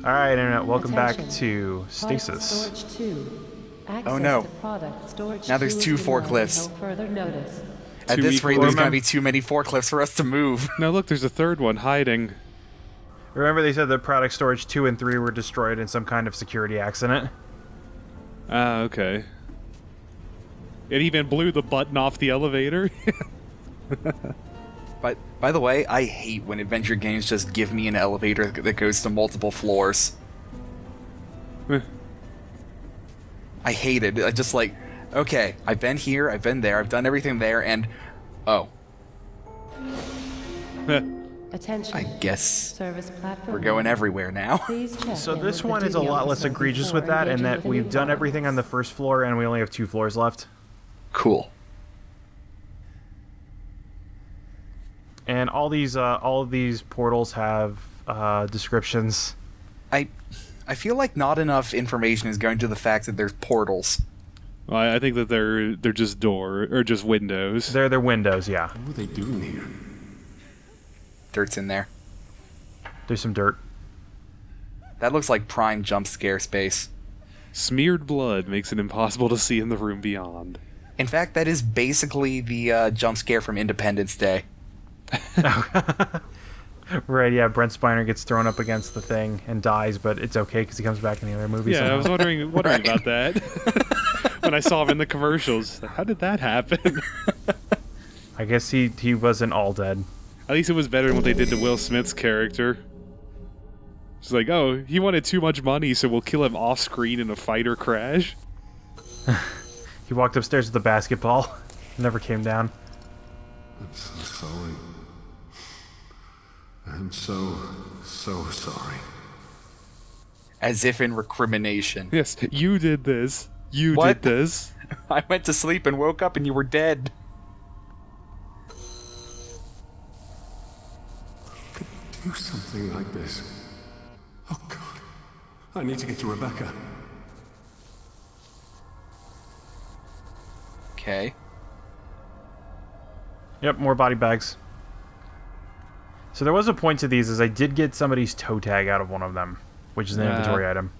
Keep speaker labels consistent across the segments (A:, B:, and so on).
A: Alright, Internet, welcome back
B: Attention.
A: to
B: Product
A: Stasis.
B: storage 2. Access
C: Oh, no.
B: to product storage
C: Now there's
B: 2
C: two
B: is denied
C: forklifts.
B: until further notice.
C: At
D: Two
C: this rate,
D: equal-
C: there's going to be too many forklifts for us to move.
D: Now look, there's a third one hiding.
A: Remember they said that product storage 2 and 3 were destroyed in some kind of security accident?
D: Ah, okay. It even blew the button off the elevator.
C: But by the way, I hate when adventure games just give me an elevator that goes to multiple floors. I hate it. I just like, okay, I've been here, I've been there, I've done everything there, and oh,
B: Attention.
C: I guess
B: Service platform.
C: we're going everywhere now.
B: Please check
A: So
B: in
A: this
B: with
A: one
B: the
A: is a
B: duty
A: lot less
B: officer
A: egregious
B: before
A: with that, in
B: engaging
A: that
B: with any
A: we've done
B: violence.
A: everything on the first floor and we only have 2 floors left.
C: Cool.
A: And all of these portals have descriptions.
C: I feel like not enough information is going to the fact that there's portals.
D: Well, I think that they're just just windows.
A: They're windows, yeah.
E: What are they doing here?
C: Dirt's in there.
A: There's some dirt.
C: That looks like prime jump scare space.
D: Smeared blood makes it impossible to see in the room beyond.
C: In fact, that is basically the jump scare from Independence Day.
A: Right, yeah, Brent Spiner gets thrown up against the thing and dies, but it's okay because he comes back in the other movies.
D: Yeah, I was wondering
C: Right.
D: about that when I saw him in the commercials. Like, how did that happen?
A: I guess he wasn't all dead.
D: At least it was better than what they did to Will Smith's character. It's like, oh, he wanted too much money, so we'll kill him off screen in a fighter crash.
A: He walked upstairs with the basketball, never came down.
E: I'm so sorry. I'm so sorry.
C: As if in recrimination.
D: Yes, you did this. You
C: What?
D: did this.
C: I went to sleep and woke up and you were dead.
E: Do something like this. Oh God. I need to get to Rebecca.
C: Okay.
A: Yep, more body bags. So there was a point to these, as I did get somebody's toe tag out of one of them, which is an inventory item.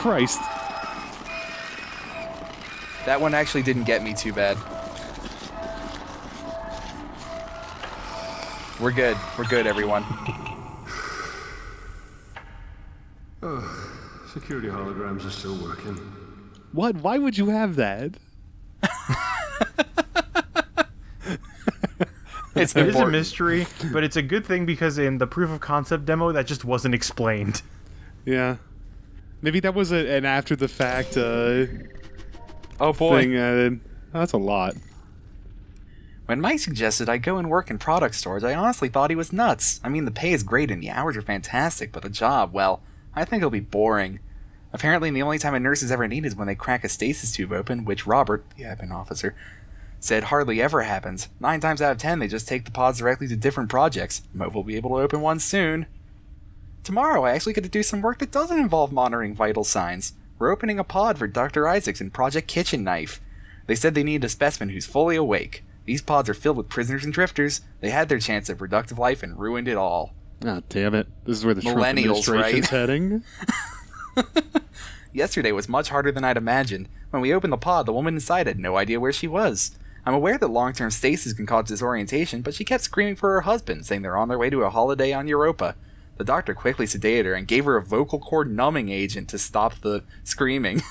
D: Christ.
C: That one actually didn't get me too bad. We're good. We're good, everyone.
E: Security holograms are still working.
D: What? Why would you have that?
C: It's
A: It is a
C: important.
A: mystery, but it's a good thing because in the proof of concept demo, that just wasn't explained.
D: Yeah. Maybe that was an after-the-fact
C: Oh boy.
D: thing added. Oh, that's a lot.
C: When Mike suggested I go and work in product stores, I honestly thought he was nuts. I mean, the pay is great and the hours are fantastic, but the job, well, I think it'll be boring. Apparently, the only time a nurse is ever needed is when they crack a stasis tube open, which Robert, the admin officer, said hardly ever happens. 9 times out of 10, they just take the pods directly to different projects. Move will be able to open one soon. Tomorrow, I actually get to do some work that doesn't involve monitoring vital signs. We're opening a pod for Dr. Isaacs in Project Kitchen Knife. They said they need a specimen who's fully awake. These pods are filled with prisoners and drifters. They had their chance at productive life and ruined it all.
D: Ah, damn it. This is where the Trump
C: Millennials,
D: administration's
C: right?
D: heading.
C: Yesterday was much harder than I'd imagined. When we opened the pod, the woman inside had no idea where she was. I'm aware that long-term stasis can cause disorientation, but she kept screaming for her husband, saying they're on their way to a holiday on Europa. The doctor quickly sedated her and gave her a vocal cord numbing agent to stop the screaming.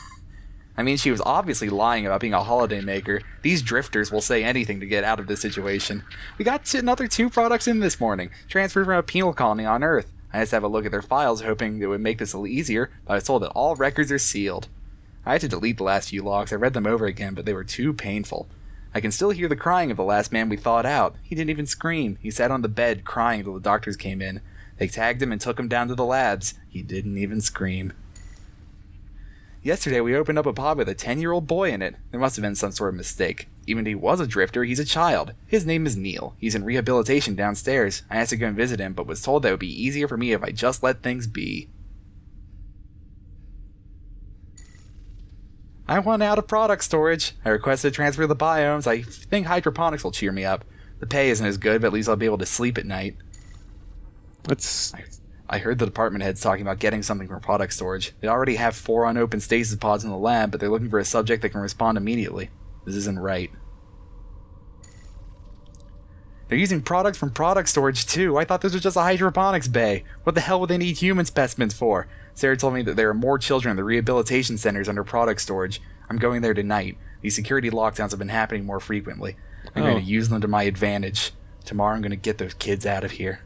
C: I mean, she was obviously lying about being a holiday maker. These drifters will say anything to get out of this situation. We got another 2 products in this morning, transferred from a penal colony on Earth. I just have a look at their files, hoping it would make this a little easier, but I was told that all records are sealed. I had to delete the last few logs. I read them over again, but they were too painful. I can still hear the crying of the last man we thawed out. He didn't even scream. He sat on the bed crying until the doctors came in. They tagged him and took him down to the labs. He didn't even scream. Yesterday we opened up a pod with a 10-year-old boy in it. There must have been some sort of mistake. Even if he was a drifter, he's a child. His name is Neil. He's in rehabilitation downstairs. I asked to go and visit him, but was told that it would be easier for me if I just let things be. I want out of product storage. I requested to transfer the biomes. I think hydroponics will cheer me up. The pay isn't as good, but at least I'll be able to sleep at night. I heard the department heads talking about getting something from product storage. They already have 4 unopened stasis pods in the lab, but they're looking for a subject that can respond immediately. This isn't right. They're using products from product storage too. I thought this was just a hydroponics bay. What the hell would they need human specimens for? Sarah told me that there are more children in the rehabilitation centers under product storage. I'm going there tonight. These security lockdowns have been happening more frequently. I'm going to use them to my advantage. Tomorrow I'm going to get those kids out of here.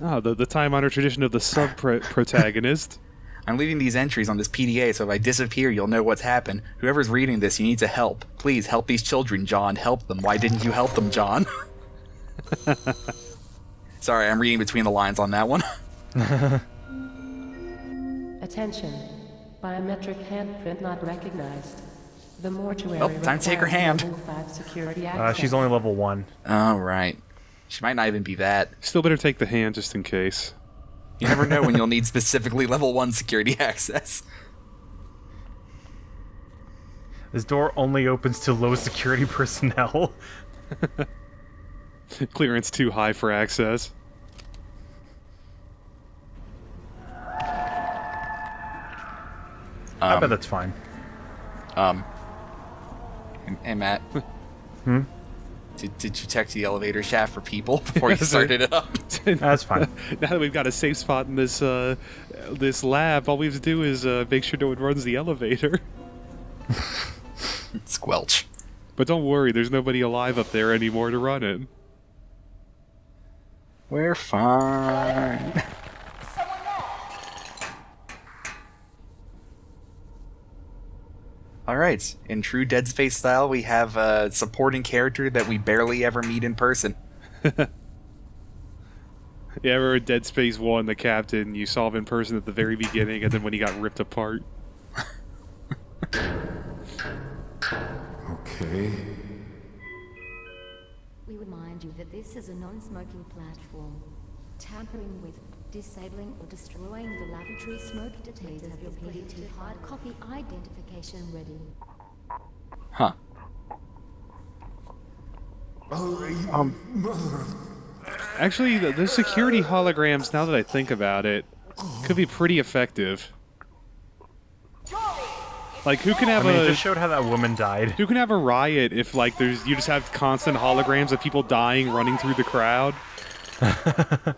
D: Oh, the time-honored tradition of the sub-protagonist.
C: I'm leaving these entries on this PDA, so if I disappear, you'll know what's happened. Whoever's reading this, you need to help. Please, help these children, John. Help them. Why didn't you help them, John? Sorry, I'm reading between the lines on that one.
B: Attention. Biometric handprint not recognized. The mortuary
C: Oh, time to take her hand.
B: level 5 security access.
A: She's only level 1.
C: Oh, right. She might not even be that.
D: Still better take the hand just in case.
C: You never know when you'll need specifically level 1 security access.
A: This door only opens to low security personnel.
D: Clearance too high for access.
A: I bet that's fine.
C: Hey, Matt.
A: Hmm?
C: Did you check the elevator shaft for people before you started it up?
A: That's fine.
D: Now that we've got a safe spot in this this lab, all we have to do is make sure no one runs the elevator.
C: Squelch.
D: But don't worry, there's nobody alive up there anymore to run it.
C: We're fine. Alright, in true Dead Space style, we have a supporting character that we barely ever meet in person.
D: Yeah, remember Dead Space 1, the captain, you saw him in person at the very beginning, and then when he got ripped apart.
E: Okay.
F: We remind you that this is a non-smoking platform. Tampering with, disabling or destroying the lavatory smoke detectors. Have your PDT hard copy identification ready.
C: Huh.
D: Actually, the security holograms, now that I think about it, could be pretty effective. Like, who can have
A: It just showed how that woman died.
D: who can have a riot if, like, you just have constant holograms of people dying running through the crowd?
C: I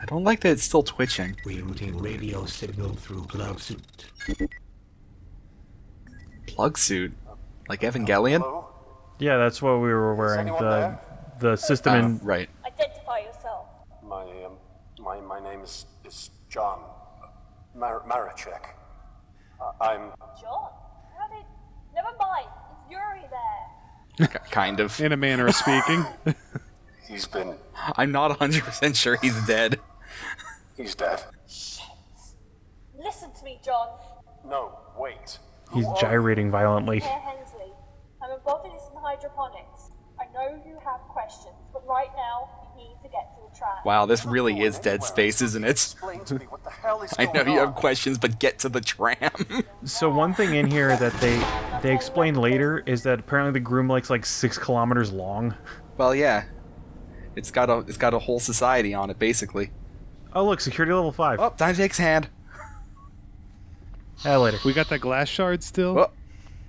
C: don't like that it's still twitching.
G: Rerouting radio signal through plug suit.
C: Plug suit? Like Evangelion?
A: Yeah, that's what we were wearing. The system in...
C: Right.
H: Identify yourself.
I: My name is John Maracek. I'm
H: John? How did... Never mind. It's Yuri there.
C: Kind of.
D: In a manner of speaking.
I: He's been...
C: I'm not 100% sure he's dead.
I: He's dead.
H: Shit. Listen to me, John.
I: No, wait.
A: He's gyrating violently.
H: Here, Hensley. I'm a botanist in hydroponics. I know you have questions, but right now, you need to get to the tram.
C: Wow, this really is Dead Space, isn't it?
I: Explain to me what the hell is
C: I
I: going
C: know you
I: on.
C: have questions, but get to the tram.
A: So one thing in here that they explain later is that apparently the Groomlake's like 6 kilometers long.
C: Well, yeah. It's got a whole society on it, basically.
A: Oh look, security level 5.
C: Oh, time to take his hand.
A: Yeah, later.
D: We got that glass shard still?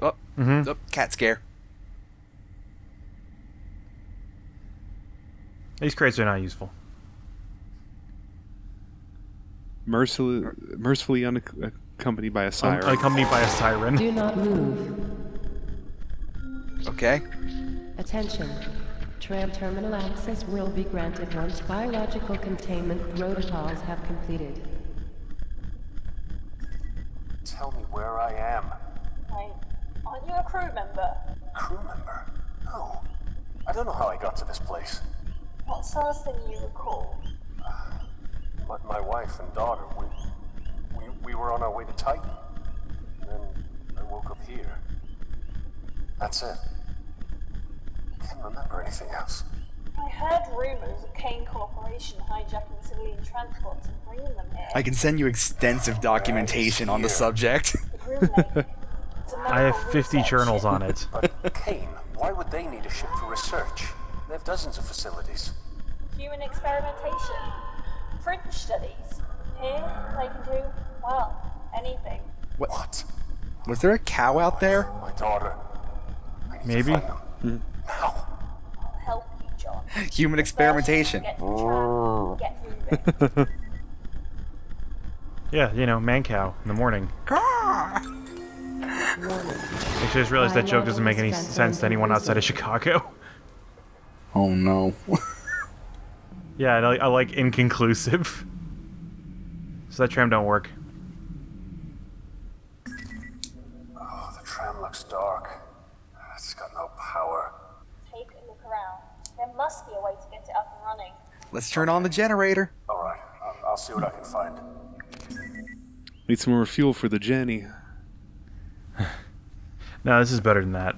C: Oh, cat scare.
A: These crates are not useful.
D: Mercifully unaccompanied by a siren.
A: Accompanied by a siren.
B: Do not move.
C: Okay.
B: Attention. Tram terminal access will be granted once biological containment protocols have completed.
I: Tell me where I am.
H: Wait, aren't you a crew member?
I: Crew member? No. I don't know how I got to this place.
H: What's the last thing you recall?
I: My wife and daughter, we were on our way to Titan. And then I woke up here. That's it. I can't remember anything else.
H: I heard rumors of Kane Corporation hijacking civilian transports and bringing them here.
C: I can send you extensive documentation on the subject.
H: The Groomlake. It's a
A: I have
H: medical
A: 50
H: research
A: journals
H: ship.
A: on it.
I: But Kane, why would they need a ship for research? They have dozens of facilities.
H: Human experimentation. Fringe studies. Here, they can do, well, anything.
I: What?
C: Was there a cow out there?
I: My daughter. I need to
A: Maybe.
I: find them. Now.
H: I'll help you, John.
C: Human experimentation.
H: Get to the tram, get moving.
A: Yeah, you know, man cow in the morning. Actually, I just realized that joke doesn't make any sense to anyone outside of Chicago.
C: Oh no.
A: Yeah, I like inconclusive. So that tram don't work.
I: Oh, the tram looks dark. It's got no power.
H: Take a look around. There must be a way to get it up and running.
C: Let's turn on the generator.
I: Alright, I'll see what I can find.
D: Need some more fuel for the Jenny.
A: No, this is better than that.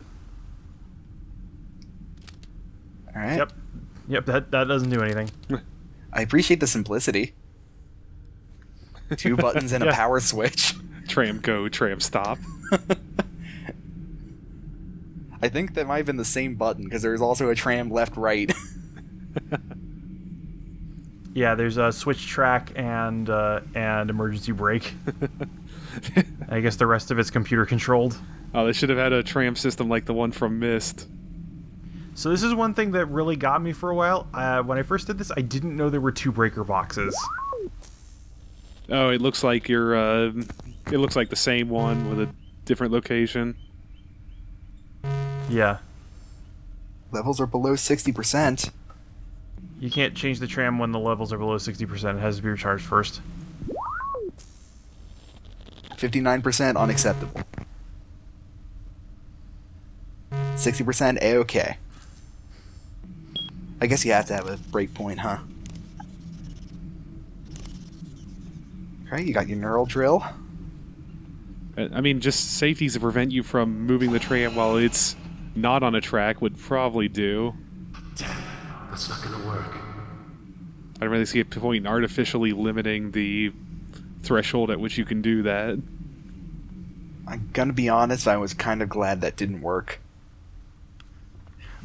C: Alright.
A: Yep, that doesn't do anything.
C: I appreciate the simplicity. 2 buttons and a
A: Yeah.
C: power switch.
D: Tram go, tram stop.
C: I think that might have been the same button, because there's also a tram left-right.
A: Yeah, there's a switch track and emergency brake. I guess the rest of it's computer controlled.
D: Oh, they should have had a tram system like the one from Myst.
A: So this is one thing that really got me for a while. When I first did this, I didn't know there were 2 breaker boxes.
D: Oh, it looks like you're, it looks like the same one with a different location.
A: Yeah.
C: Levels are below 60%.
A: You can't change the tram when the levels are below 60%. It has to be recharged first.
C: 59% unacceptable. 60% A-okay. I guess you have to have a breakpoint, huh? Alright, you got your neural drill.
D: I mean, just safeties to prevent you from moving the tram while it's not on a track would probably do.
E: That's not gonna work.
D: I don't really see a point in artificially limiting the threshold at which you can do that.
C: I'm gonna be honest, I was kind of glad that didn't work.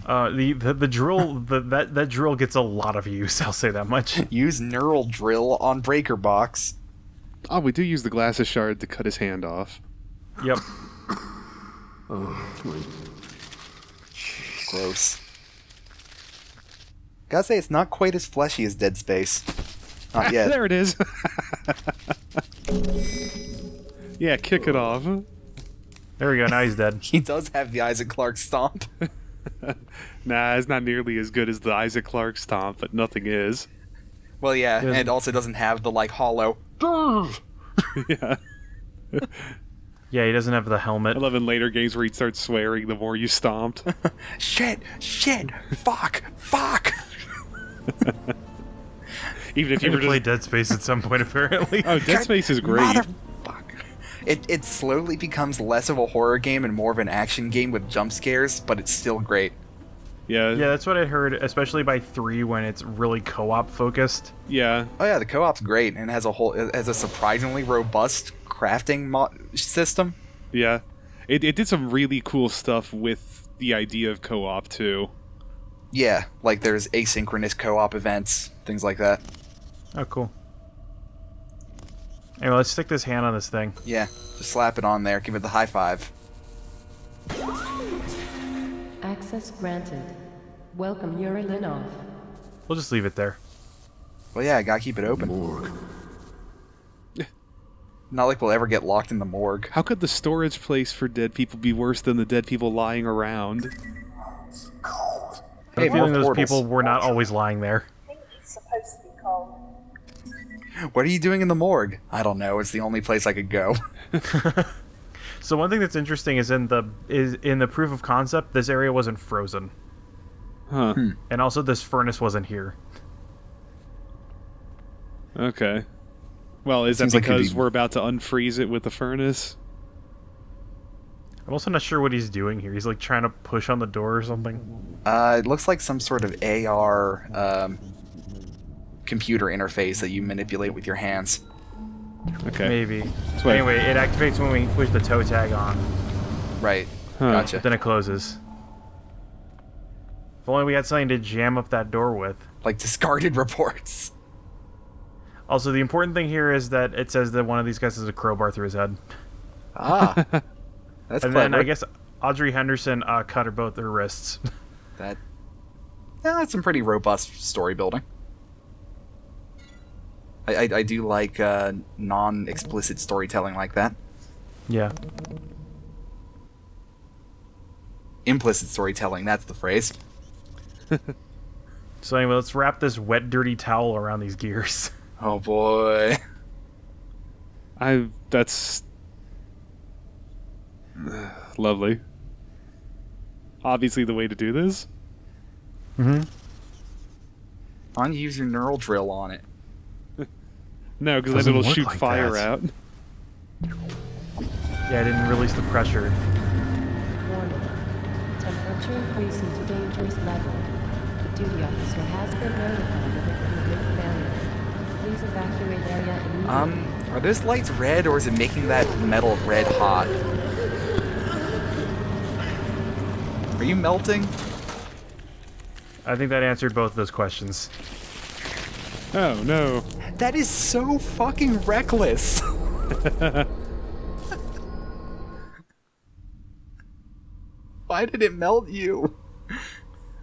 A: The drill that drill gets a lot of use. I'll say that much.
C: Use neural drill on breaker box.
D: Oh, we do use the glasses shard to cut his hand off.
A: Yep.
E: Oh, wait.
C: Gross. Gotta say, it's not quite as fleshy as Dead Space. Not yet.
D: There it is. Yeah, kick it off.
A: There we go. Now he's dead.
C: He does have the Isaac Clarke stomp.
D: Nah, it's not nearly as good as the Isaac Clarke stomp, but nothing is.
C: Well, yeah,
A: Yes.
C: and also doesn't have the, like, hollow...
D: Yeah.
A: Yeah, he doesn't have the helmet.
D: I love in later games where he starts swearing the more you stomped.
C: Shit! Fuck!
D: Even if
A: You
D: you were
A: play
D: just...
A: Dead Space at some point, apparently.
D: Oh, Dead Space is great.
C: Motherfucker. It slowly becomes less of a horror game and more of an action game with jump scares, but it's still great.
D: Yeah.
A: Yeah, that's what I heard, especially by 3 when it's really co-op focused.
D: Yeah.
C: Oh yeah, the co-op's great and it has a surprisingly robust crafting system.
D: Yeah. It did some really cool stuff with the idea of co-op, too.
C: Yeah, like there's asynchronous co-op events, things like that.
A: Oh, cool. Anyway, let's stick this hand on this thing.
C: Yeah, just slap it on there, give it the high five.
B: Access granted. Welcome, Yuri Linov.
A: We'll just leave it there.
C: Well, yeah, I gotta keep it open.
E: Morgue.
C: Not like we'll ever get locked in the morgue.
D: How could the storage place for dead people be worse than the dead people lying around?
I: Cold.
A: I have a feeling
C: more
A: those
C: portals.
A: people were not always lying there.
H: I think it's supposed to be cold.
C: What are you doing in the morgue? I don't know, it's the only place I could go.
A: So one thing that's interesting is in the proof of concept, this area wasn't frozen,
D: Huh.
A: and also this furnace wasn't here.
D: Okay. Well, is that
C: Seems like it'd
D: because
C: be-
D: we're about to unfreeze it with the furnace?
A: I'm also not sure what he's doing here. He's like trying to push on the door or something.
C: It looks like some sort of AR computer interface that you manipulate with your hands.
D: Okay.
A: Maybe.
D: wait.
A: Anyway, it activates when we push the toe tag on,
C: Right.
D: Huh.
C: Gotcha.
A: then it closes. If only we had something to jam up that door with.
C: Like discarded reports.
A: Also, the important thing here is that it says that one of these guys has a crowbar through his head.
C: Ah. That's
A: And
C: clever.
A: then I guess Audrey Henderson cut her both her wrists.
C: That's some pretty robust story building. I do like non-explicit storytelling like that.
A: Yeah.
C: Implicit storytelling, that's the phrase.
A: So anyway, let's wrap this wet, dirty towel around these gears.
C: Oh boy.
D: That's lovely. Obviously the way to do this.
A: Mm-hmm.
C: Why don't you use your neural drill on it?
D: No, because then
A: Doesn't
D: it'll
A: work
D: shoot
A: like
D: fire
A: that.
D: out.
A: Yeah, I didn't release the pressure.
B: Warning. Temperature increasing to dangerous level. The duty officer has been notified of equipment failure. Please evacuate area immediately.
C: Are those lights red or is it making that metal red hot? Are you melting?
A: I think that answered both of those questions.
D: Oh, no.
C: That is so fucking reckless. Why did it melt you?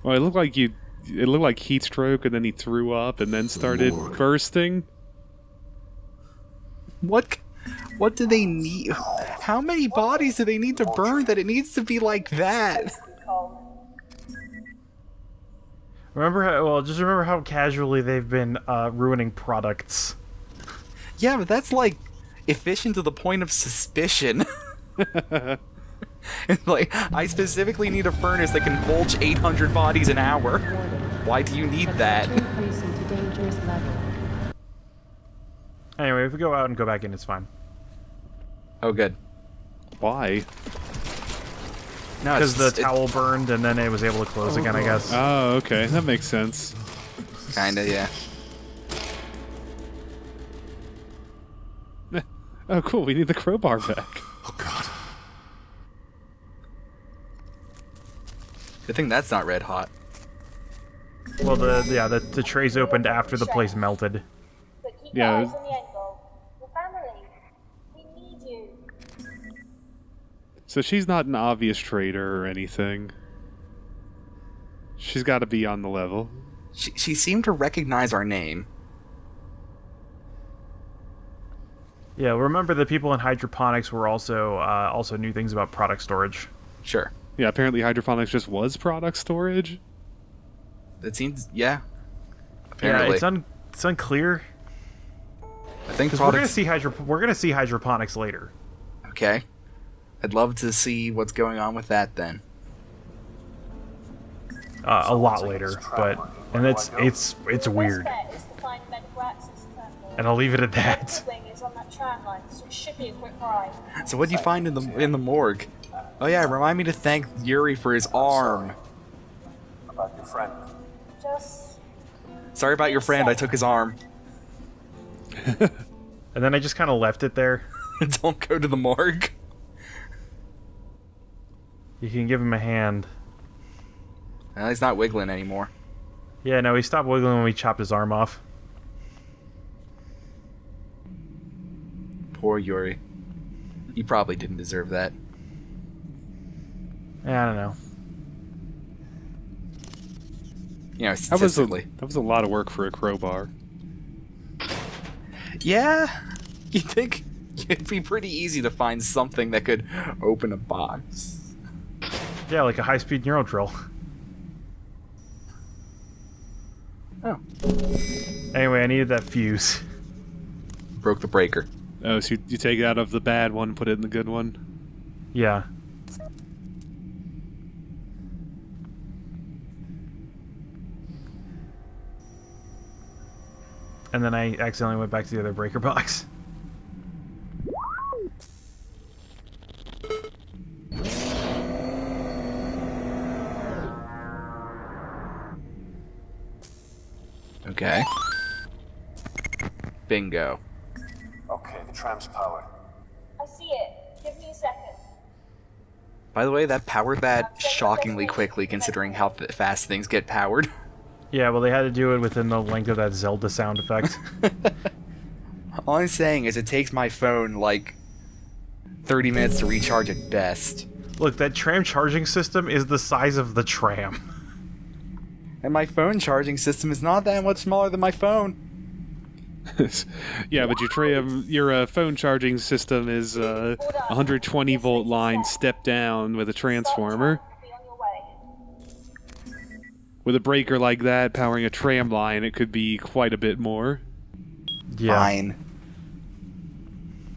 D: Well, it looked like heat stroke, and then he threw up, and then started bursting.
C: What do they need? How many bodies do they need to burn that it needs to be like that?
A: Just remember how casually they've been ruining products.
C: Yeah, but that's like efficient to the point of suspicion. It's like, I specifically need a furnace that can bulge 800 bodies an hour. Why do you need that?
B: Temperature increasing to dangerous level.
A: Anyway, if we go out and go back in, it's fine.
C: Oh, good.
D: Why?
C: No,
A: Because the towel burned and then it was able to close again, I guess.
D: Oh, okay. That makes sense.
C: Kinda, yeah.
D: Oh, cool. We need the crowbar back.
E: Oh god.
C: Good thing that's not red hot.
A: Well, the trays opened after the place melted.
H: But keep
D: Yeah,
H: your
D: it
H: eyes
D: was-
H: on the end goal. Your family. We need you.
D: So she's not an obvious traitor or anything. She's got to be on the level.
C: She seemed to recognize our name.
A: Yeah, remember the people in hydroponics were also knew things about product storage.
C: Sure.
D: Yeah, apparently hydroponics just was product storage.
C: It seems, yeah. Apparently.
A: Yeah, it's unclear.
C: I think
A: Because we're gonna see hydroponics later.
C: Okay. I'd love to see what's going on with that then.
A: A lot later, and it's weird.
H: Best bet is to find medical access terminal.
A: And I'll leave it at that.
H: The wing is on that tram line, so it should be a quick ride.
C: So what'd you find in the morgue? Oh yeah, remind me to thank Yuri for his arm.
I: About your friend.
H: Just
C: Sorry about your friend, I took his arm.
A: And then I just kind of left it there.
C: Don't go to the morgue.
A: You can give him a hand.
C: He's not wiggling anymore.
A: Yeah, no, he stopped wiggling when we chopped his arm off.
C: Poor Yuri. He probably didn't deserve that.
A: Yeah, I don't know.
C: You know,
D: That was
C: statistically.
D: a lot of work for a crowbar.
C: Yeah, you'd think it'd be pretty easy to find something that could open a box.
A: Yeah, like a high-speed neural drill.
C: Oh.
A: Anyway, I needed that fuse.
C: Broke the breaker.
D: Oh, so you take it out of the bad one, put it in the good one?
A: Yeah. And then I accidentally went back to the other breaker box.
C: Okay. Bingo.
I: Okay, the tram's powered.
H: I see it. Give me a second.
C: By the way, that powered that shockingly quickly, considering how fast things get powered.
A: Yeah, well, they had to do it within the length of that Zelda sound effect.
C: All I'm saying is it takes my phone, like, 30 minutes to recharge at best.
A: Look, that tram charging system is the size of the tram.
C: And my phone charging system is not that much smaller than my phone.
D: Yeah, but your phone charging system is a 120 volt line step down with a transformer.
H: Be on your way.
D: With a breaker like that powering a tram line, it could be quite a bit more.
A: Yeah.
C: Fine.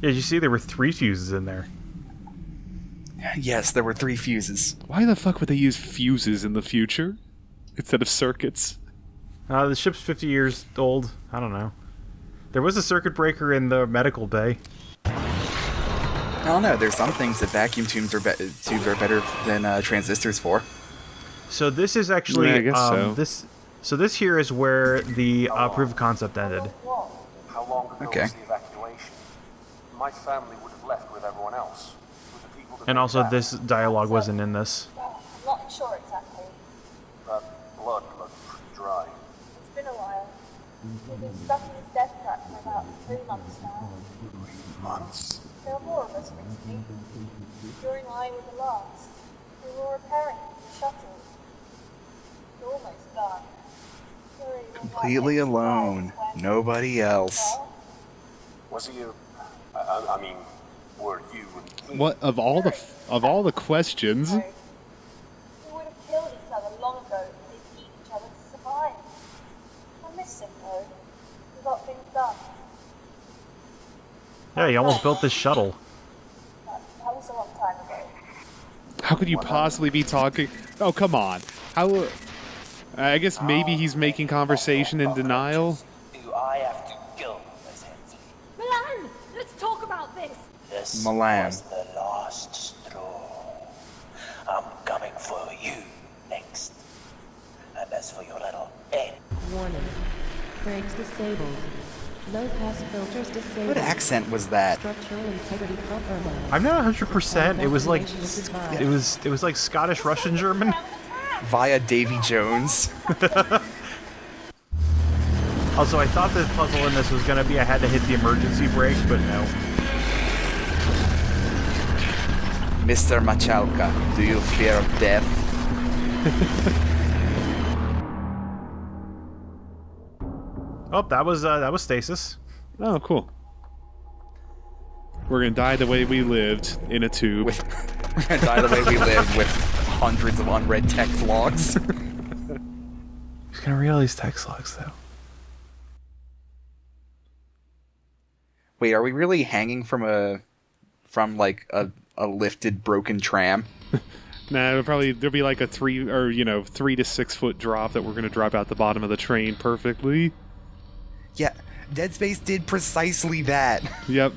A: Yeah, did you see there were 3 fuses in there?
C: Yes, there were 3 fuses.
D: Why the fuck would they use fuses in the future instead of circuits?
A: The ship's 50 years old. I don't know. There was a circuit breaker in the medical bay.
C: I don't know, there's some things that vacuum tubes are better than transistors for.
A: So this is actually
D: Yeah, I guess so.
A: This here is where the proof of concept ended.
I: How long ago
C: Okay.
I: was the evacuation? My family would have left with everyone else. With the people that
A: And
I: made
A: also
I: that.
A: this dialogue wasn't in this.
H: I'm not sure exactly.
I: That blood looked pretty dry.
H: It's been a while. We've been stuck in this death trap for about 3 months now.
I: 3 months?
H: There were more of us recently. You and I were the last. We were repairing the shuttles. We're almost done.
C: Completely alone. Nobody else.
I: Was he a... I mean, were you and...
D: What of all the questions?
H: We would have killed each other long ago if we didn't need each other to survive. I miss him though. We got things done.
A: Yeah, you almost built this shuttle.
H: That was a long time ago.
D: How could you possibly be talking? Oh, come on. How? I guess maybe he's making conversation in denial.
G: Do I have to go, Miss Hensley?
B: Milan, let's talk about this.
G: This
C: Milan.
G: was the last straw. I'm coming for you next. And as for your little end,
B: Warning. Brakes disabled. Low pass filters disabled.
C: What accent was that?
B: Structural integrity compromised.
A: I'm not 100%. It was like it was like Scottish Russian German.
C: Via Davy Jones.
A: Also, I thought the puzzle in this was gonna be I had to hit the emergency brake, but no.
C: Mr. Machalka, do you fear death?
A: Oh, that was Stasis.
D: Oh, cool. We're gonna die the way we lived, in a tube.
C: We're gonna die the way we live, with hundreds of unread text logs.
A: Who's gonna read all these text logs though?
C: Wait, are we really hanging from a lifted broken tram?
D: Nah, there'll be like a 3 to 6 foot drop that we're gonna drop out the bottom of the train perfectly.
C: Yeah, Dead Space did precisely that.
D: Yep.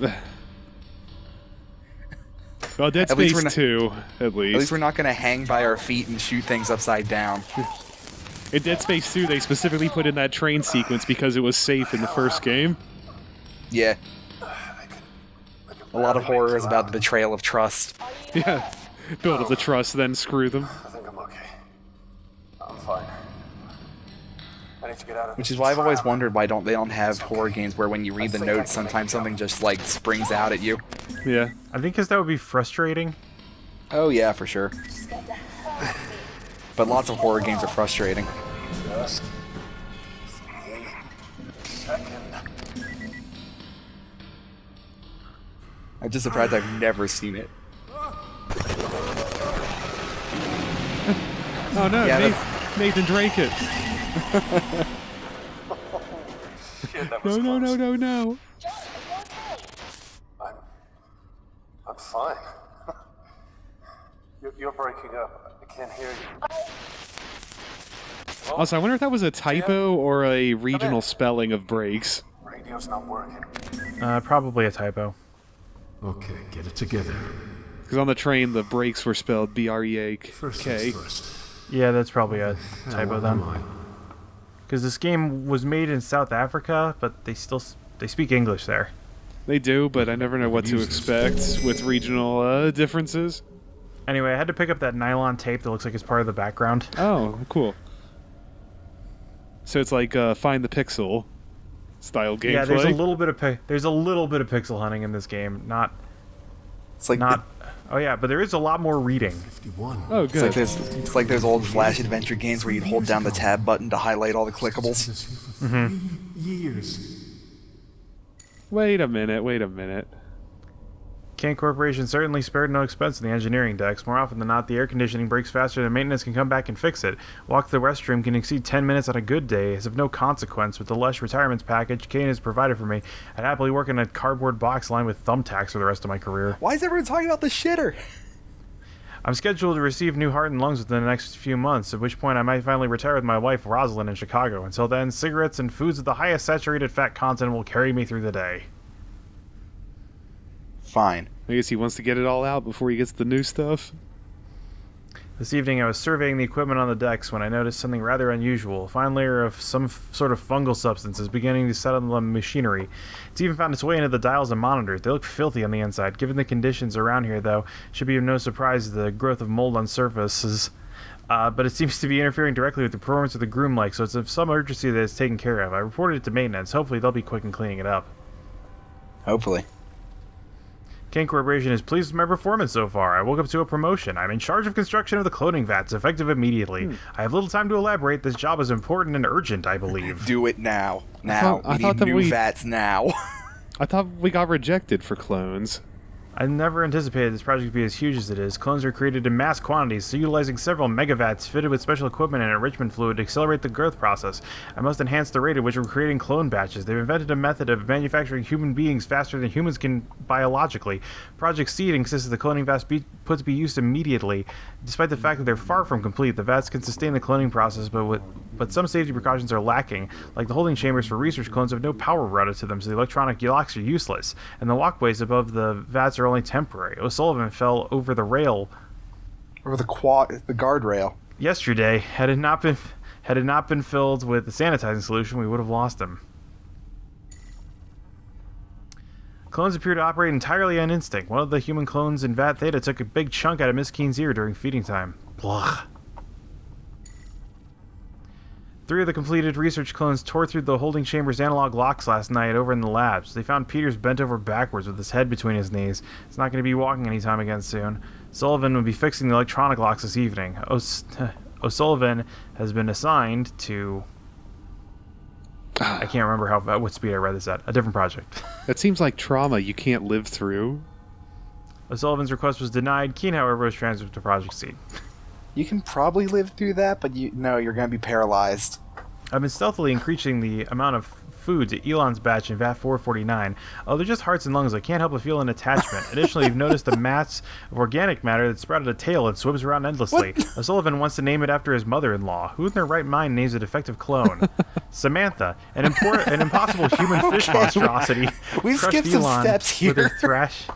D: Well, Dead
C: At least
D: Space
C: we're not-
D: 2, at
C: At least
D: least.
C: we're not gonna hang by our feet and shoot things upside down.
D: In Dead Space 2, they specifically put in that train sequence because it was safe in the first game.
C: Yeah. A lot of horror is about the betrayal of trust.
D: Yeah. Build up the trust, then screw them.
I: I think I'm okay. I'm fine. I need to get out of
C: Which
I: this
C: is why I've always
I: trap.
C: wondered why they don't have horror games where when you read the notes, sometimes something just like springs out at you.
D: Yeah.
A: I think because that would be frustrating.
C: Oh yeah, for sure. But lots of horror games are frustrating.
I: Just 3 seconds.
C: I'm just surprised I've never seen it.
D: Oh no,
C: Yeah,
D: Nathan Drake it.
I: Shit, that
D: No,
I: was
D: no,
I: close.
D: no, no, no.
I: I'm fine. You're breaking up. I can't hear you.
D: Also, I wonder if that was a typo or a regional spelling of brakes.
I: Radio's not working.
A: Probably a typo.
E: Okay, get it together.
D: Because on the train, the brakes were spelled
E: First
D: B-R-E-A-K.
E: things first.
A: Yeah, that's probably a typo
E: Where
A: then.
E: am I?
A: Because this game was made in South Africa, but they speak English there.
D: They do, but I never know what to expect with regional differences.
A: Anyway, I had to pick up that nylon tape that looks like it's part of the background.
D: Oh, cool. So it's like Find the Pixel style gameplay.
A: Yeah, there's a little bit of pixel hunting in this game. Not. Oh yeah, but there is a lot more reading.
E: 51.
D: Oh, good.
C: It's like those old Flash adventure games where you'd hold down the tab button to highlight all the clickables.
E: Years.
D: Wait a minute.
A: Kane Corporation certainly spared no expense in the engineering decks. More often than not, the air conditioning breaks faster than maintenance can come back and fix it. Walk to the restroom can exceed 10 minutes on a good day. It's of no consequence. With the lush retirements package Kane has provided for me, I'd happily work in a cardboard box lined with thumbtacks for the rest of my career.
C: Why is everyone talking about the shitter?
A: I'm scheduled to receive new heart and lungs within the next few months, at which point I might finally retire with my wife, Rosalind, in Chicago. Until then, cigarettes and foods with the highest saturated fat content will carry me through the day.
C: Fine.
D: I guess he wants to get it all out before he gets the new stuff.
A: This evening I was surveying the equipment on the decks when I noticed something rather unusual. A fine layer of some sort of fungal substance is beginning to settle on the machinery. It's even found its way into the dials and monitors. They look filthy on the inside. Given the conditions around here, though, it should be of no surprise the growth of mold on surfaces. But it seems to be interfering directly with the performance of the Groomlake, so it's of some urgency that it's taken care of. I reported it to maintenance. Hopefully they'll be quick in cleaning it up.
C: Hopefully.
A: Kane Corporation is pleased with my performance so far. I woke up to a promotion. I'm in charge of construction of the cloning vats, effective immediately. I have little time to elaborate. This job is important and urgent, I believe.
C: Do it now. Now.
D: I
C: We
D: thought
C: need
D: that
C: new
D: we-
C: vats now.
D: I thought we got rejected for clones.
A: I never anticipated this project to be as huge as it is. Clones are created in mass quantities, so utilizing several megavats fitted with special equipment and enrichment fluid to accelerate the growth process. I must enhance the rate at which we're creating clone batches. They've invented a method of manufacturing human beings faster than humans can biologically. Project Seed insists the cloning vats be put to be used immediately. Despite the fact that they're far from complete, the vats can sustain the cloning process, but some safety precautions are lacking, like the holding chambers for research clones have no power routed to them, so the electronic locks are useless, and the walkways above the vats are only temporary. O'Sullivan fell over the rail
C: Or the guardrail.
A: yesterday. Had it not been filled with the sanitizing solution, we would have lost him. Clones appear to operate entirely on instinct. One of the human clones in Vat Theta took a big chunk out of Miss Keen's ear during feeding time. Blah. 3 of the completed research clones tore through the holding chamber's analog locks last night over in the labs. They found Peters bent over backwards with his head between his knees. He's not going to be walking anytime again soon. Sullivan will be fixing the electronic locks this evening. O'Sullivan has been assigned to... I can't remember what speed I read this at. A different project.
D: That seems like trauma you can't live through.
A: O'Sullivan's request was denied. Keen, however, was transferred to Project Seed.
C: You can probably live through that, but you're going to be paralyzed.
A: I've been stealthily increasing the amount of food to Elon's batch in VAT 449. Oh, they're just hearts and lungs. I can't help but feel an attachment. Additionally, you've noticed a mass of organic matter that sprouted a tail and swims around endlessly. O'Sullivan wants to name it after his mother-in-law. Who in their right mind names a defective clone? Samantha, an impossible human fish monstrosity.
C: We've
A: crushed
C: skipped some
A: Elon
C: steps
A: with her
C: here.
A: thrash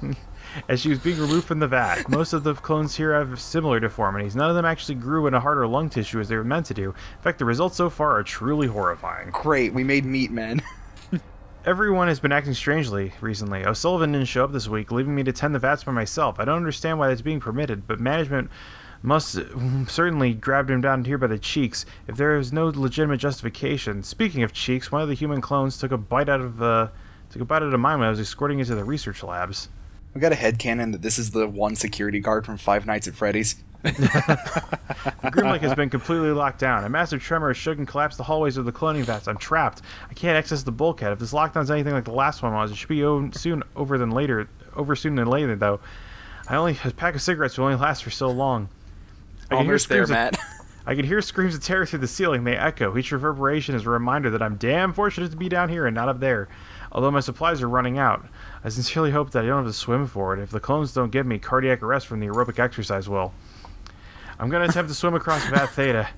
A: as she was being removed from the vat. Most of the clones here have similar deformities. None of them actually grew in a heart or lung tissue as they were meant to do. In fact, the results so far are truly horrifying.
C: Great, we made meat men.
A: Everyone has been acting strangely recently. O'Sullivan didn't show up this week, leaving me to tend the vats by myself. I don't understand why that's being permitted, but management must certainly grabbed him down here by the cheeks if there is no legitimate justification. Speaking of cheeks, one of the human clones took a bite out of mine when I was escorting it to the research labs.
C: We got a headcanon that this is the one security guard from Five Nights at Freddy's.
A: The Groomlake has been completely locked down. A massive tremor has shook and collapsed the hallways of the cloning vats. I'm trapped. I can't access the bulkhead. If this lockdown's anything like the last one was, it should be over sooner than later, though. A pack of cigarettes will only last for so long.
C: Almost there, Matt.
A: I can hear screams of terror through the ceiling. They echo. Each reverberation is a reminder that I'm damn fortunate to be down here and not up there. Although my supplies are running out, I sincerely hope that I don't have to swim for it. If the clones don't give me cardiac arrest from the aerobic exercise will. I'm going to attempt to swim across Vat Theta.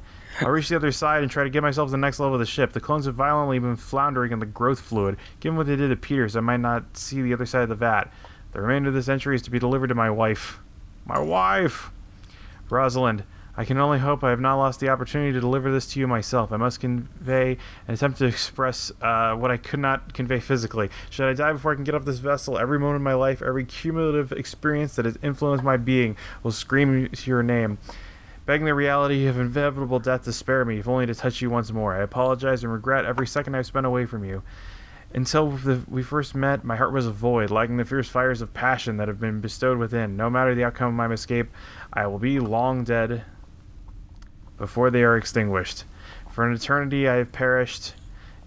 A: I'll reach the other side and try to get myself to the next level of the ship. The clones have violently been floundering in the growth fluid. Given what they did to Peters, I might not see the other side of the vat. The remainder of this entry is to be delivered to my wife. My wife! Rosalind, I can only hope I have not lost the opportunity to deliver this to you myself. I must convey and attempt to express what I could not convey physically. Should I die before I can get off this vessel, every moment of my life, every cumulative experience that has influenced my being will scream your name, begging the reality of inevitable death to spare me, if only to touch you once more. I apologize and regret every second I've spent away from you. Until we first met, my heart was a void, lacking the fierce fires of passion that have been bestowed within. No matter the outcome of my escape, I will be long dead before they are extinguished. For an eternity I have perished,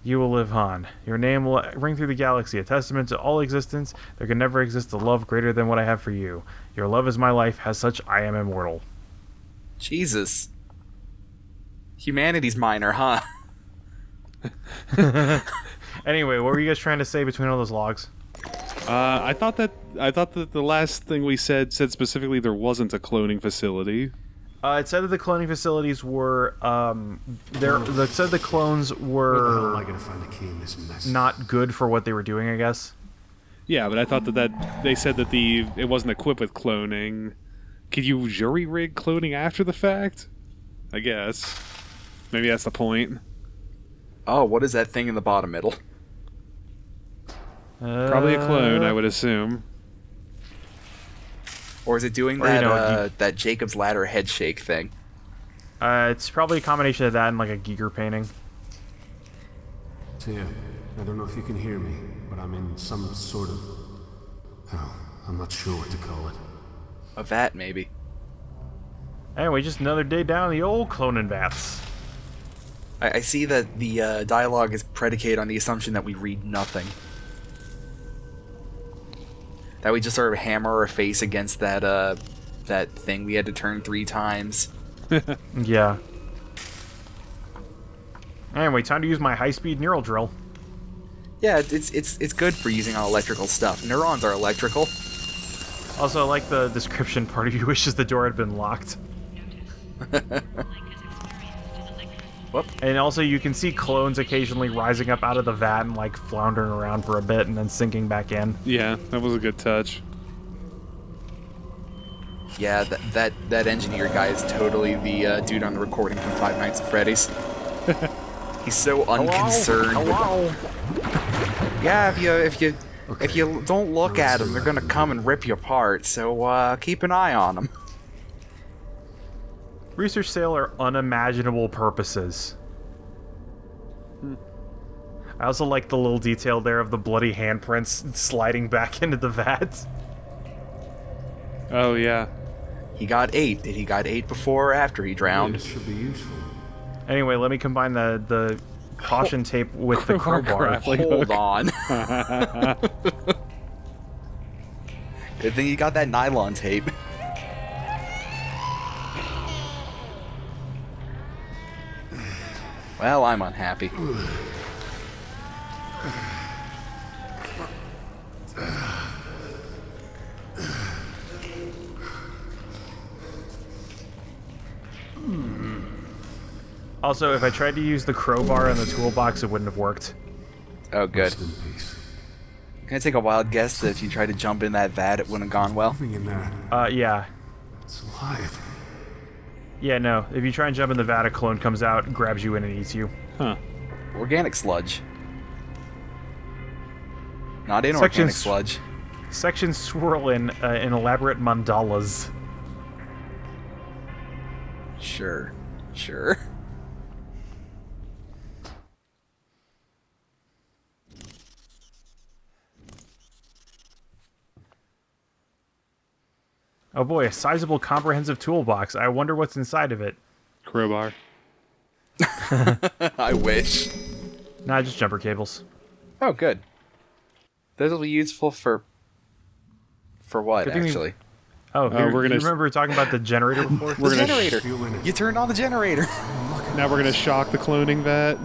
A: you will live on. Your name will ring through the galaxy, a testament to all existence. There can never exist a love greater than what I have for you. Your love is my life, as such I am immortal.
C: Jesus. Humanity's minor, huh?
A: Anyway, what were you guys trying to say between all those logs?
D: I thought that the last thing we said specifically there wasn't a cloning facility.
A: It said that the cloning facilities were it said the clones
E: Where the hell am
A: were
E: I gonna find the key in this mess?
A: not good for what they were doing, I guess.
D: Yeah, but I thought that they said that it wasn't equipped with cloning. Could you jury rig cloning after the fact? I guess. Maybe that's the point.
C: Oh, what is that thing in the bottom middle?
D: Probably a clone, I would assume.
C: Or is it doing
A: Or, you
C: that
A: know,
C: that Jacob's Ladder head shake thing?
A: It's probably a combination of that and like a Giger painting.
E: Tim, I don't know if you can hear me, but I'm in some sort of... hell, I'm not sure what to call it.
C: A vat, maybe.
A: Anyway, just another day down the old cloning vats.
C: I see that the dialogue is predicated on the assumption that we read nothing. That we just sort of hammer our face against that thing we had to turn 3 times.
A: Yeah. Anyway, time to use my high-speed neural drill.
C: Yeah, it's good for using on electrical stuff. Neurons are electrical.
A: Also, I like the description part of you wishes the door had been locked.
C: Whoop.
A: And also, you can see clones occasionally rising up out of the vat and like floundering around for a bit and then sinking back in.
D: Yeah, that was a good touch.
C: Yeah, that engineer guy is totally the dude on the recording from Five Nights at Freddy's. He's so unconcerned.
A: Hello?
C: Yeah, if you don't look at them, they're gonna come and rip you apart. So keep an eye on them.
A: Research sale are unimaginable purposes. I also like the little detail there of the bloody handprints sliding back into the vat.
D: Oh yeah.
C: He got 8. Did he got 8 before or after he drowned?
E: This should be useful.
A: Anyway, let me combine the caution tape with the crowbar.
D: grappling
C: Hold
D: hook.
C: on. Good thing you got that nylon tape. Well, I'm unhappy.
A: Also, if I tried to use the crowbar in the toolbox, it wouldn't have worked.
C: Oh, good.
E: Rest in peace.
C: Can I take a wild guess that if you tried to jump in that vat, it wouldn't have gone well?
E: Something in there.
A: Yeah.
E: It's alive.
A: Yeah, no. If you try and jump in the vat, a clone comes out, grabs you in, and eats you.
D: Huh.
C: Organic sludge. Not inorganic sludge.
A: Sections swirl in elaborate mandalas.
C: Sure. Sure.
A: Oh boy, a sizable comprehensive toolbox. I wonder what's inside of it.
D: Crowbar.
C: I wish.
A: Nah, just jumper cables.
C: Oh, good. Those will be useful for what,
A: Good thing we-
C: actually?
A: Oh,
D: we're
A: you
D: gonna-
A: remember talking about the generator before?
C: The
D: gonna
C: generator! You turned on the generator!
D: Now we're gonna shock the cloning vat.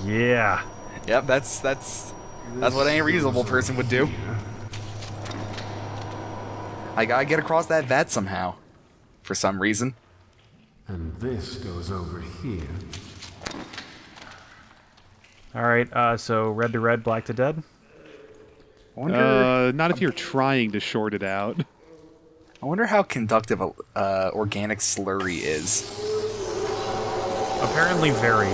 A: Yeah.
C: Yep, that's what any reasonable person would do. I gotta get across that vat somehow. For some reason.
E: And this goes over here.
A: Alright, so red to red, black to dead?
C: I wonder...
D: Not if you're trying to short it out.
C: I wonder how conductive organic slurry is.
A: Apparently very.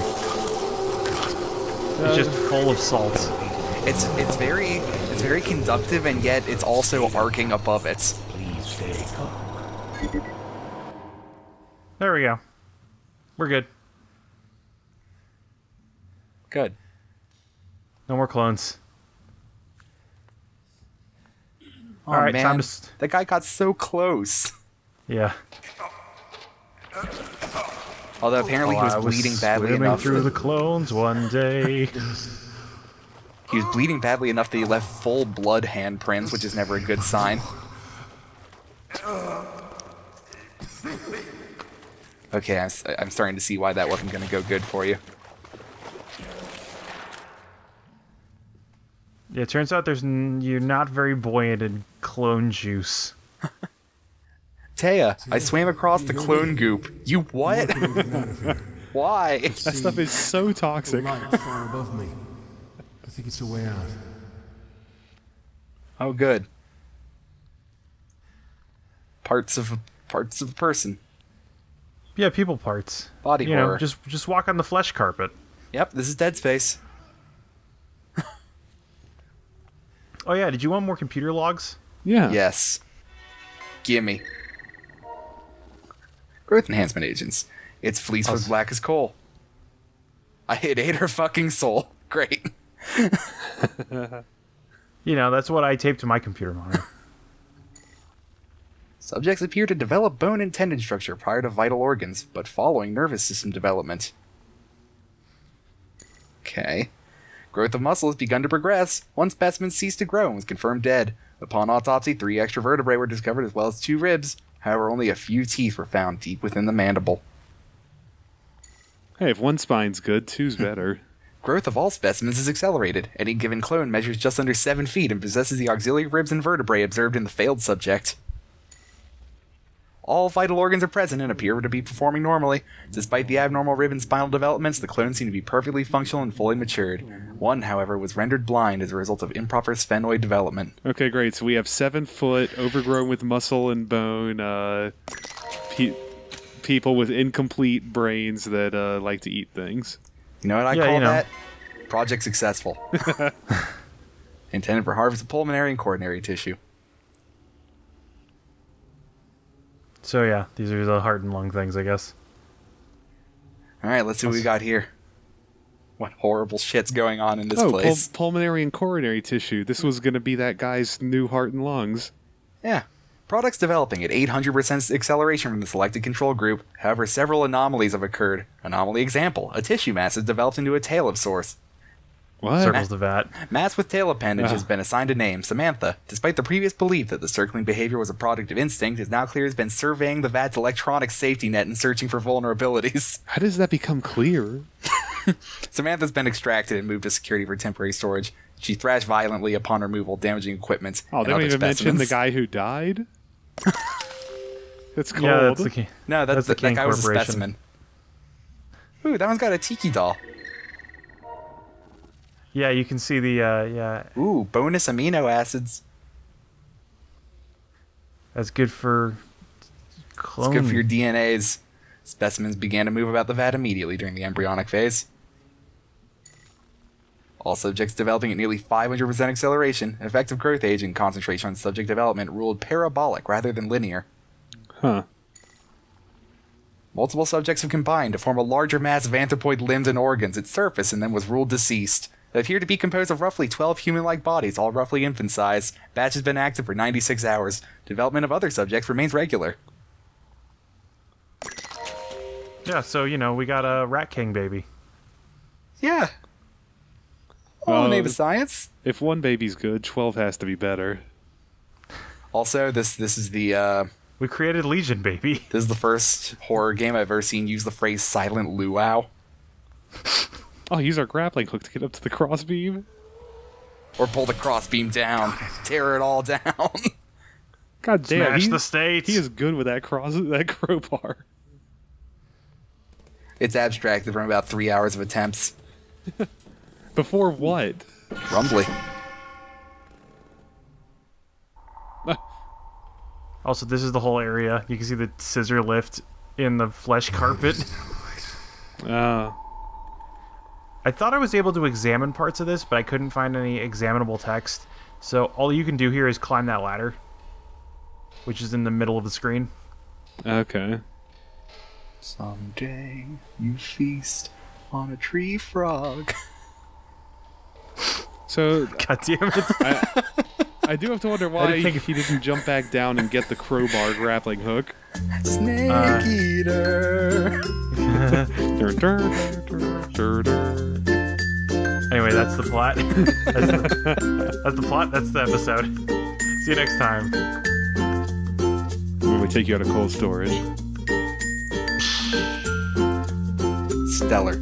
A: It's just full of salt.
C: It's very conductive, and yet it's also arcing above it.
G: Please stay calm.
A: There we go. We're good.
C: Good.
A: No more clones.
C: Oh,
A: All right,
C: man.
A: time to...
C: That guy got so close.
A: Yeah.
C: Although apparently he was bleeding badly
A: swimming
C: enough.
A: through the clones one day.
C: He was bleeding badly enough that he left full blood handprints, which is never a good sign. Okay, I'm starting to see why that wasn't going to go good for you.
A: Yeah, it turns out you're not very buoyant in clone juice.
C: Taya, I swam across the clone goop. You what? Why?
D: That stuff is so toxic.
E: Light far above me. I think it's a way out.
C: Oh, good. Parts of a person.
A: Yeah, people parts.
C: Body
A: you
C: horror.
A: know, just walk on the flesh carpet.
C: Yep, this is Dead Space.
A: Oh yeah, did you want more computer logs?
D: Yeah.
C: Yes. Gimme. Growth enhancement agents. Its fleece was black as coal. I ate her fucking soul. Great.
A: You know, that's what I taped to my computer monitor.
C: Subjects appear to develop bone and tendon structure prior to vital organs, but following nervous system development. Okay. Growth of muscle has begun to progress. One specimen ceased to grow and was confirmed dead. Upon autopsy, 3 extra vertebrae were discovered as well as 2 ribs. However, only a few teeth were found deep within the mandible.
D: Hey, if one spine's good, two's better.
C: Growth of all specimens is accelerated. Any given clone measures just under 7 feet and possesses the auxiliary ribs and vertebrae observed in the failed subject. All vital organs are present and appear to be performing normally. Despite the abnormal rib and spinal developments, the clones seem to be perfectly functional and fully matured. One, however, was rendered blind as a result of improper sphenoid development.
D: Okay, great. So we have 7 foot, overgrown with muscle and bone, people with incomplete brains that like to eat things.
C: You know what I call that? Project successful. Intended for harvest of pulmonary and coronary tissue.
A: So yeah, these are the heart and lung things, I guess.
C: Alright, let's see what we got here. What horrible shit's going on in this place.
D: Pulmonary and coronary tissue. This was going to be that guy's new heart and lungs.
C: Yeah. Products developing at 800% acceleration from the selected control group. However, several anomalies have occurred. Anomaly example. A tissue mass has developed into a tail of sorts.
D: What?
A: Circles the vat.
C: Mass with tail appendage has been assigned a name, Samantha. Despite the previous belief that the circling behavior was a product of instinct, it is now clear it has been surveying the vat's electronic safety net and searching for vulnerabilities.
D: How does that become clear?
C: Samantha's been extracted and moved to security for temporary storage. She thrashed violently upon removal, damaging equipment.
D: Oh, they don't even mention the guy who died? It's cold.
A: Yeah, that's the key.
C: No, that
A: King
C: guy was a
A: Corporation.
C: specimen. Ooh, that one's got a tiki doll.
A: Yeah, you can see the
C: Ooh, bonus amino acids.
A: That's good for clone.
C: It's good for your DNAs. Specimens began to move about the vat immediately during the embryonic phase. All subjects developing at nearly 500% acceleration, an effective growth age and concentration on subject development ruled parabolic rather than linear.
D: Huh.
C: Multiple subjects have combined to form a larger mass of anthropoid limbs and organs at surface and then was ruled deceased. They appear to be composed of roughly 12 human-like bodies, all roughly infant size. Batch has been active for 96 hours. Development of other subjects remains regular.
A: Yeah, so you know we got a Rat King baby.
C: Yeah. Oh, name of science.
D: If one baby's good, 12 has to be better.
C: Also, this is the
A: We created Legion baby.
C: this is the first horror game I've ever seen use the phrase silent luau.
D: Oh, use our grappling hook to get up to the crossbeam?
C: Or pull the crossbeam down. Tear it all down.
D: God damn,
A: Smash the state.
D: He is good with that crowbar.
C: It's abstracted from about 3 hours of attempts.
D: Before what?
C: Rumbly.
A: Also, this is the whole area. You can see the scissor lift in the flesh carpet.
D: Uh,
A: I thought I was able to examine parts of this, but I couldn't find any examinable text. So all you can do here is climb that ladder, which is in the middle of the screen.
D: okay.
C: Someday you feast on a tree frog.
D: So
A: God damn it.
D: I do have to wonder why
A: didn't think-
D: he didn't jump back down and get the crowbar grappling hook.
C: Snake eater.
D: Dur, dur, dur, dur, dur.
A: Anyway, that's the plot. That's the plot. That's the episode. See you next time.
D: When we take you out of cold storage.
C: Stellar.